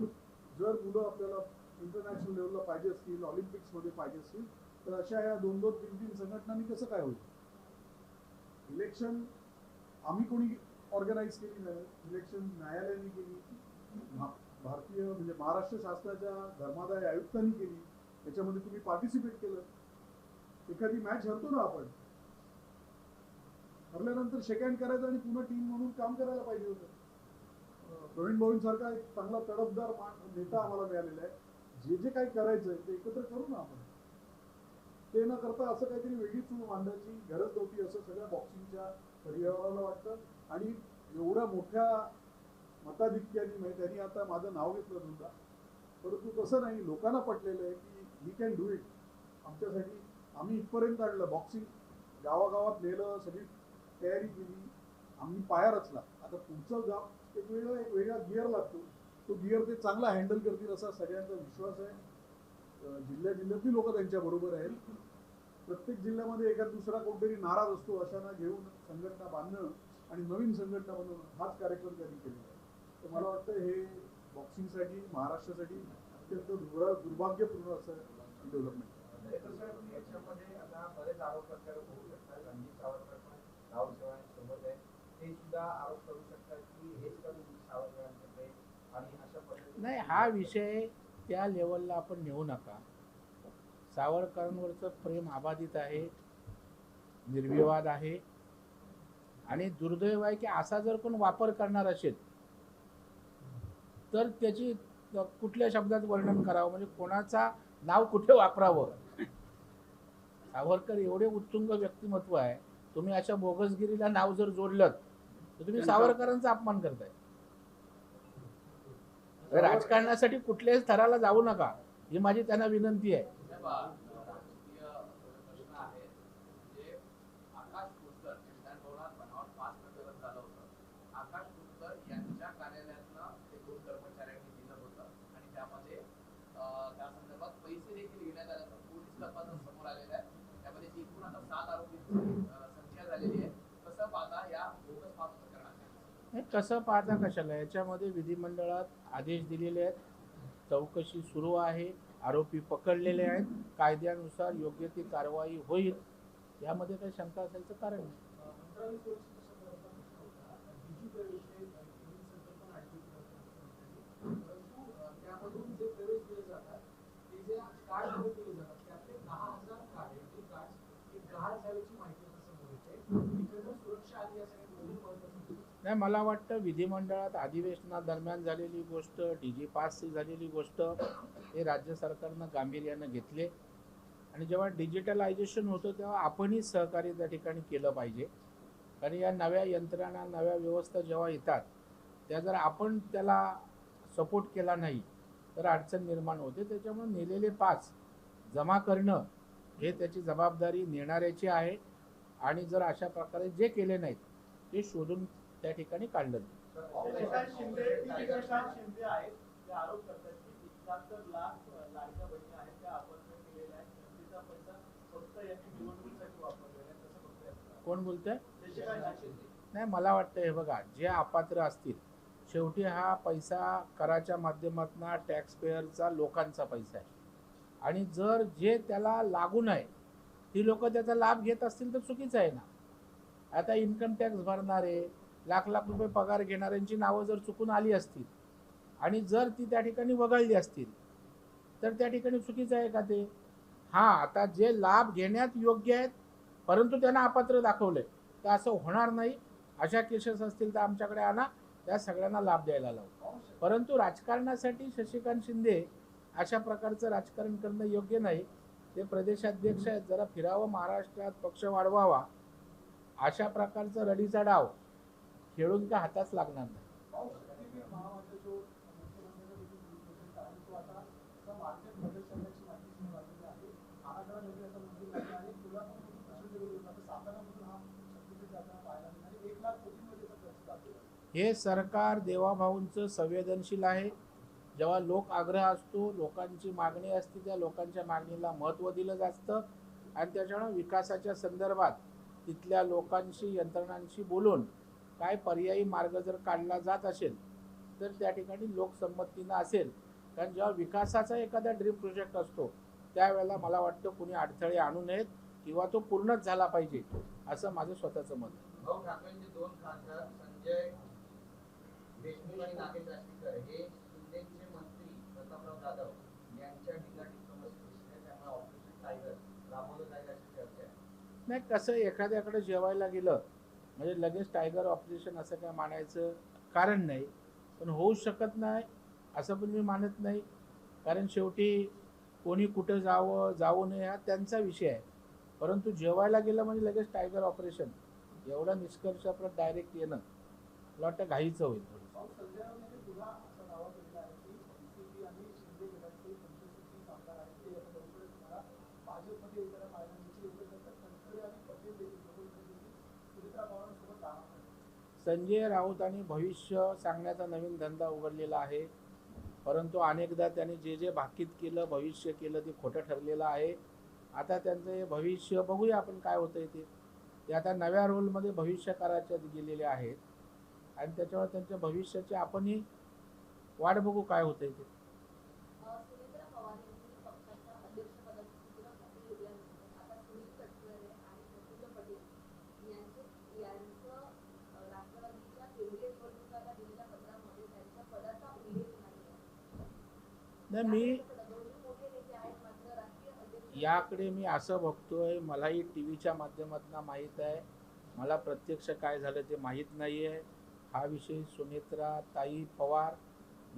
जर मुलं आपल्याला इंटरनॅशनल लेवलला पाहिजे असतील, ऑलिम्पिक्समध्ये पाहिजे असतील, तर अशा या 2-2, 3-3 संघटनांनी कसं काय होईल? इलेक्शन आम्ही कोणी ऑर्गनाईज केली नाही, इलेक्शन न्यायालयाने केली, भारतीय म्हणजे महाराष्ट्र शासनाच्या धर्मादाय आयुक्तांनी केली. त्याच्यामध्ये तुम्ही पार्टिसिपेट केलं. एखादी मॅच हरतो ना आपण, हरल्यानंतर सेकंड करायचं आणि पुन्हा टीम म्हणून काम करायला पाहिजे होतं. प्रवीण भाऊंसारखा एक चांगला तडफदार नेता आम्हाला मिळालेला आहे. जे जे काही करायचंय ते एकत्र करू ना आपण. ते न करता असं काहीतरी वेगळी चूक मांडायची गरज नव्हती, असं सगळ्या बॉक्सिंगच्या परिवाराला वाटतं. आणि एवढ्या मोठ्या मताधिक्याने, म्हणजे त्यांनी आता माझं नाव घेतलं सुद्धा, परंतु तसं नाही. लोकांना पटलेलं आहे की वी कॅन डू इट. आमच्यासाठी आम्ही इथपर्यंत आणलं, बॉक्सिंग गावागावात नेलं, सगळी तयारी केली, आम्ही पाया रचला. आता पुढचं गाव एक वेगळा गिअर लागतो, तो गिअर ते चांगला हँडल करतील असा सगळ्यांचा विश्वास आहे. जिल्ह्यातली लोक त्यांच्या बरोबर आहेत. प्रत्येक जिल्ह्यामध्ये एका दुसरा कोणतरी नाराज असतो, अशांना घेऊन संघटना बांधणं आणि नवीन संघटना बनवणं हाच कार्यक्रम त्यांनी केलेला आहे. तर मला वाटतं हे बॉक्सिंगसाठी महाराष्ट्रासाठी अत्यंत दुर्भाग्यपूर्ण असं डेव्हलपमेंट. याच्यामध्ये आता बरेच आरोप प्रत्यारोप होऊ शकतात. रणजित सावरकर पण राहुल चव्हाणांसोबत आहे, ते सुद्धा आरोप करू शकतात की हेच करून सावरकरांकडे आणि अशा पद्धतीने. नाही, हा विषय त्या लेवलला आपण नेऊ नका. सावरकरांवरचं प्रेम अबाधित आहे, निर्विवाद आहे. आणि दुर्दैव आहे की असा जर कोण वापर करणार असेल तर त्याची कुठल्या शब्दात वर्णन करावं, म्हणजे कोणाचा नाव कुठे वापरावं. सावरकर एवढे उत्तुंग व्यक्तिमत्व आहे, तुम्ही अशा बोगसगिरीला नाव जर जोडलं तर तुम्ही सावरकरांचा अपमान करताय. राजकारणासाठी कुठल्याही स्तराला जाऊ नका, ही माझी त्यांना विनंती आहे. राजकीय प्रश्न आहे. म्हणजे आकाश कुलकर विधानभवनात बनावट पास प्रकरण झालं होतं. आकाश कुलकर यांच्या कार्यालयातनं ते 2 कर्मचाऱ्यांनी दिलं होतं आणि त्यामध्ये त्या संदर्भात पैसे देखील घेण्यात आल्याचं पोलीस तपासात समोर आलेलं आहे. त्यामध्ये एकूण आता 7 आरोपींची संख्या झालेली आहे. कसं पाहता या बोगस पास प्रकरणाकडे? कसं पाहता कशाला, याच्यामध्ये विधिमंडळात आदेश दिलेले आहेत, चौकशी सुरू आहे, आरोपी पकडलेले आहेत, कायद्यानुसार योग्य ती कारवाई होईल, यामध्ये काही शंका असेल तर कारण नाही. त्यामधून जे प्रवेश दिले जातात ते जे कार्ड दिले जातात त्यातले 10,000 कार्ड ते गहाळ झाल्याची माहिती समोर येते. इकडनं सुरक्षा आली या सगळ्या गोष्टी महत्त्वाच्या. नाही, मला वाटतं विधिमंडळात अधिवेशनादरम्यान झालेली गोष्ट, DG पासची झालेली गोष्ट हे राज्य सरकारनं गांभीर्यानं घेतले. आणि जेव्हा डिजिटलायझेशन होतं तेव्हा आपणही सहकार्य त्या ठिकाणी केलं पाहिजे. कारण या नव्या यंत्रणा, नव्या व्यवस्था जेव्हा येतात त्या जर आपण त्याला सपोर्ट केला नाही तर अडचण निर्माण होते. त्याच्यामुळे नेलेले पास जमा करणं हे त्याची जबाबदारी नेणाऱ्याची आहे. आणि जर अशा प्रकारे जे केले नाहीत ते शोधून त्या ठिकाणी काढलं. शशिकांत शिंदे आहेत, ते आरोप करतात की 71 लाख लाडक्या बहिणी आहेत त्या अपहरण केलेल्या आहेत. जनतेचा पैसा फक्त यांनी निवडणुकीसाठी वापरलेला आहे. कसं बघताय? कोण बोलतंय? शशिकांत शिंदे. नाही, मला वाटतं हे बघा, जे अपात्र असतील, शेवटी हा पैसा कराच्या माध्यमातून टॅक्स पेअरचा लोकांचा पैसा आहे. आणि जर जे त्याला लागू नये ती लोक त्याचा लाभ घेत असतील तर चुकीचं आहे ना. आता इन्कम टॅक्स भरणारे, लाख लाख रुपये पगार घेणाऱ्यांची नावं जर चुकून आली असतील आणि जर ती त्या ठिकाणी वगळली असतील तर त्या ठिकाणी चुकीचं आहे का ते? हां, आता जे लाभ घेण्यात योग्य आहेत परंतु त्यांना अपात्र दाखवले तर असं होणार नाही. अशा केसेस असतील तर आमच्याकडे आणा, त्या सगळ्यांना लाभ द्यायला लावू. परंतु राजकारणासाठी शशिकांत शिंदे अशा प्रकारचं राजकारण करणं योग्य नाही. ते प्रदेशाध्यक्ष आहेत, जरा फिरावं महाराष्ट्रात, पक्ष वाढवावा. अशा प्रकारचा रडीचा डाव खेळून का हाताच लागणार नाही. हे सरकार देवाभाऊंचं संवेदनशील आहे. जेव्हा लोक आग्रह असतो, लोकांची मागणी असते, त्या लोकांच्या मागणीला महत्त्व दिलं जातं. आणि त्याच्यामुळे विकासाच्या संदर्भात तिथल्या लोकांशी, यंत्रणांशी बोलून काय पर्यायी मार्ग जर काढला जात असेल तर त्या ठिकाणी लोकसंमतीनं असेल. कारण जेव्हा विकासाचा एखादा ड्रीम प्रोजेक्ट असतो त्यावेळेला मला वाटतं कुणी अडथळे आणू नयेत किंवा तो पूर्णच झाला पाहिजे असं माझं स्वतःचं मत आहे. भाऊ ठाकरेंचे 2 खासदार संजय देशमुख आणि नागेश राशीकर हे शिंदेचे मंत्री प्रतापराव जाधव यांच्या टीकाटिप्पणी त्यामुळे ऑपरेशन टायगर राबवलं जाईल अशी चर्चा आहे. नाही, कसं एखाद्याकडे जेवायला गेलं म्हणजे लगेच टायगर ऑपरेशन असं काय मानायचं कारण नाही. पण होऊ शकत नाही असं पण मी मानत नाही. कारण शेवटी कोणी कुठं जावं जाऊ नये हा त्यांचा विषय आहे. परंतु जेवायला गेलं म्हणजे लगेच टायगर ऑपरेशन एवढा निष्कर्षाप्रत डायरेक्ट येणं मला वाटतं घाईचं होईल. संजय राऊत आणि भविष्य सांगण्याचा नवीन धंदा उघडलेला आहे. परंतु अनेकदा त्यांनी जे जे भाकीत केलं, भविष्य केलं, ते खोटं ठरलेलं आहे. आता त्यांचं हे भविष्य बघूया आपण काय होतंय ते आता नव्या रोलमध्ये भविष्यकाळाच्यात गेलेले आहेत आणि त्याच्यावर त्यांच्या भविष्याची आपणही वाट बघू काय होतंय ते. सुनेत्रा पवार यांनी पक्षाच्या अध्यक्षपदाची सूचना हाती घेतल्यानंतर आता सुनील तटकरे आणि प्रफुल्ल पटेल यांचं राष्ट्रवादीच्या केंद्रीय निवडणुकाला दिलेल्या पत्रामध्ये त्यांच्या पदाचा उल्लेख नाही, मी दोन्ही मोठे नेते आहेत मात्र राष्ट्रीय अध्यक्ष याकडे मी असं बघतोय, मलाही टी व्हीच्या माध्यमातून माहीत आहे, मला प्रत्यक्ष काय झालं ते माहीत नाही आहे. हा विषय सुनेत्रा ताई पवार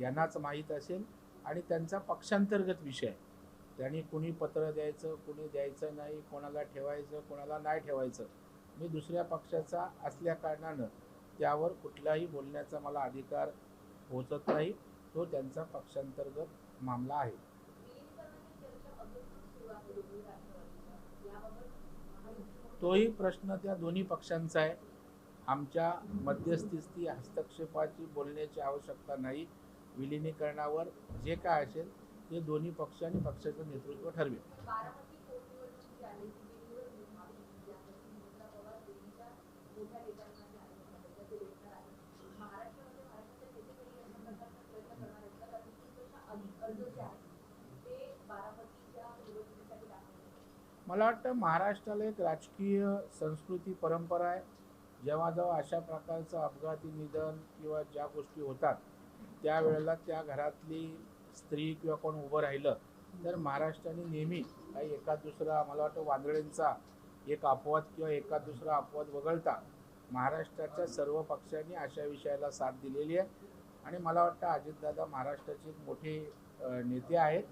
यांनाच माहीत असेल आणि त्यांचा पक्षांतर्गत विषय आहे. त्यांनी कुणी पत्र द्यायचं, कुणी द्यायचं नाही, कोणाला ठेवायचं, कोणाला नाही ठेवायचं, मी दुसऱ्या पक्षाचा असल्या कारणानं त्यावर कुठलाही बोलण्याचा मला अधिकार पोचत नाही. तो त्यांचा पक्षांतर्गत मामला आहे. विलीनीकरणाची चर्चा अजून सुरू आहे दोन्ही राष्ट्रवादीच्या. याबाबत महायुतीमध्ये तोही प्रश्न त्या दोन्ही पक्षांचा आहे. आमच्या मध्यस्थी हस्तक्षेपाची बोलण्याची आवश्यकता नाही. विलिनीकरणावर जे काय असेल ते दोन्ही पक्ष आणि पक्षाचं नेतृत्व ठरवेल. बारामती पोटनिवडणूक जी आहे ती बिनविरोध व्हावी यासाठी सुनेत्रा पवार दिल्लीच्या मोठ्या नेत्यांना जे आहे त्याचे लेखणार आहे. महाराष्ट्राच्या नेतेकरी अशा प्रकारचा प्रयत्न करणार आहेत का? कारण 30 अधिक अर्ज जे आहेत ते बारामतीच्या निवडणुकीसाठी दाखल. मला वाटतं महाराष्ट्राला एक राजकीय संस्कृती परंपरा आहे. जेव्हा जेव्हा अशा प्रकारचं अपघाती निधन किंवा ज्या गोष्टी होतात त्यावेळेला त्या घरातली स्त्री किंवा कोण उभं राहिलं तर महाराष्ट्राने नेहमी काही एखाद दुसरा, मला वाटतं वांदळेंचा एक अपवाद किंवा एखाद दुसरा अपवाद वगळता महाराष्ट्राच्या सर्व पक्षांनी अशा विषयाला साथ दिलेली आहे. आणि मला वाटतं अजितदादा महाराष्ट्राचे एक मोठे नेते आहेत.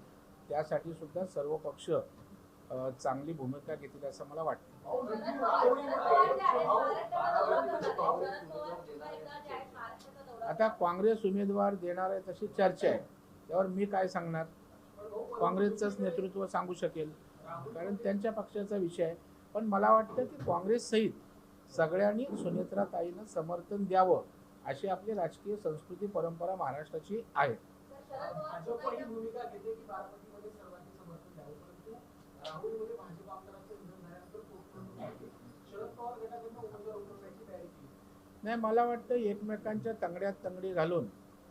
त्यासाठी सुद्धा सर्व पक्ष चांगली भूमिका घेतील असं मला वाटतं. आता काँग्रेस उमेदवार देणार आहे तशी चर्चा आहे, त्यावर मी काय सांगणार? काँग्रेसचंच नेतृत्व सांगू शकेल, कारण त्यांच्या पक्षाचा विषय आहे. पण मला वाटतं की काँग्रेस सहित सगळ्यांनी सुनेत्रा ताईंना समर्थन द्यावं अशी आपली राजकीय संस्कृती परंपरा महाराष्ट्राची आहे. भाजपही भूमिका घेते की बारामतीमध्ये सर्वांनी समर्थन द्यावं, परंतु राहुरीमध्ये भाजप आमदारांचं निधन झाल्यानंतर पोटनिवडणूक शरद पवार गटाकडून उमेदवार उतरण्याची तयारी केली. नाही, मला वाटतं एकमेकांच्या तंगड्यात तंगडी घालून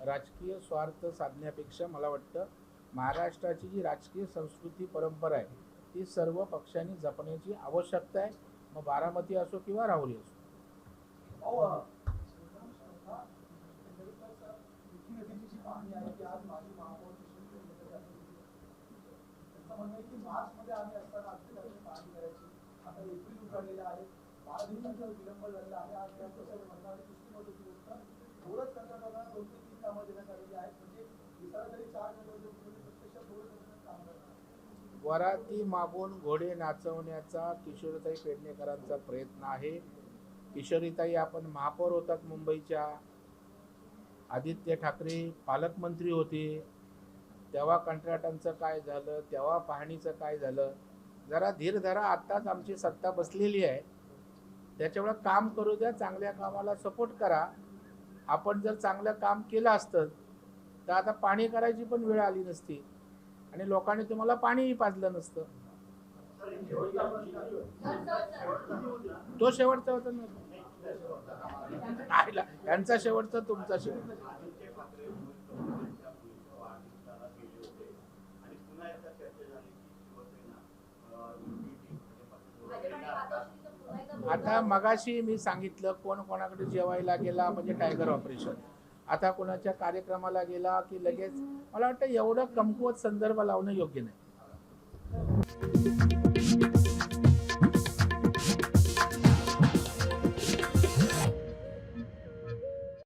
राजकीय स्वार्थ साधण्यापेक्षा मला वाटतं महाराष्ट्राची जी राजकीय संस्कृती परंपरा आहे ती सर्व पक्षांनी जपण्याची आवश्यकता आहे. मग बारामती असो किंवा राहुरी असो. नदीची पाहणी आहे की आज माझी महापौर म्हणणं आहे की मार्चमध्ये आम्ही असताना पाहणी करायची. आता एप्रिल उजाडलेला आहे, 12 दिवसांचा विलंब झालेला आहे. आज त्या प्रकारे म्हणणं आणि दुसरी महत्त्वाची गोष्ट, थोडंच कंत्राटदारांना 2 ते 3 कामं देण्यात आलेली आहेत. म्हणजे दिसायला तरी 4 महिन्यामध्ये प्रत्यक्षात थोडं काम करणार. वराती मागून घोडे नाचवण्याचा किशोरीताई पेडणेकरांचा प्रयत्न आहे. किशोरीताई आपण महापौर होतात मुंबईच्या, आदित्य ठाकरे पालकमंत्री होते, तेव्हा कंत्राटांचं काय झालं, तेव्हा पाहणीचं काय झालं. जरा धीर धरा, आत्ताच आमची सत्ता बसलेली आहे, त्याच्यामुळे काम करू द्या, चांगल्या कामाला सपोर्ट करा. आपण जर चांगलं काम केलं असतं तर आता पाणी करायची पण वेळ आली नसती आणि लोकांनी तुम्हाला पाणीही पाजलं नसतं. तो शेवटचा होता ना, यांचा शेवटचा, तुमचा शेवटचा. आता मगाशी मी सांगितलं कोण कोणाकडे जेवायला गेला म्हणजे टायगर ऑपरेशन. आता कोणाच्या कार्यक्रमाला गेला की लगेच, मला वाटतं एवढं कमकुवत संदर्भ लावणं योग्य नाही.